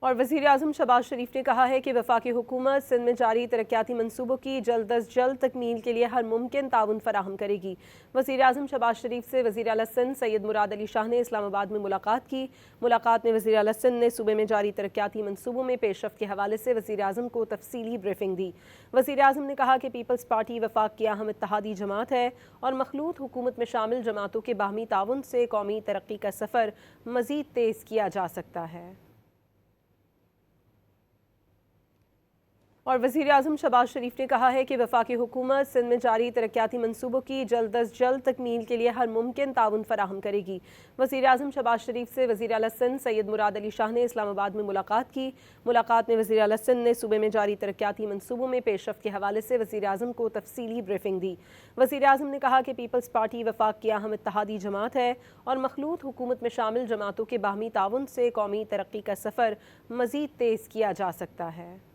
اور وزیر اعظم شہباز شریف نے کہا ہے کہ وفاقی حکومت سندھ میں جاری ترقیاتی منصوبوں کی جلد از جلد تکمیل کے لیے ہر ممکن تعاون فراہم کرے گی۔ وزیر اعظم شہباز شریف سے وزیر اعلیٰ سندھ سید مراد علی شاہ نے اسلام آباد میں ملاقات کی۔ ملاقات میں وزیر اعلیٰ سندھ نے صوبے میں جاری ترقیاتی منصوبوں میں پیش رفت کے حوالے سے وزیر اعظم کو تفصیلی بریفنگ دی۔ وزیر اعظم نے کہا کہ پیپلز پارٹی وفاق کی اہم اتحادی جماعت ہے اور مخلوط حکومت میں شامل جماعتوں کے باہمی تعاون سے قومی ترقی کا سفر مزید تیز کیا جا سکتا ہے۔ اور وزیر اعظم شہباز شریف نے کہا ہے کہ وفاقی حکومت سندھ میں جاری ترقیاتی منصوبوں کی جلد از جلد تکمیل کے لیے ہر ممکن تعاون فراہم کرے گی۔ وزیر اعظم شہباز شریف سے وزیر اعلیٰ سندھ سید مراد علی شاہ نے اسلام آباد میں ملاقات کی۔ ملاقات میں وزیر اعلیٰ سندھ نے صوبے میں جاری ترقیاتی منصوبوں میں پیش رفت کے حوالے سے وزیر اعظم کو تفصیلی بریفنگ دی۔ وزیر اعظم نے کہا کہ پیپلز پارٹی وفاق کی اہم اتحادی جماعت ہے اور مخلوط حکومت میں شامل جماعتوں کے باہمی تعاون سے قومی ترقی کا سفر مزید تیز کیا جا سکتا ہے۔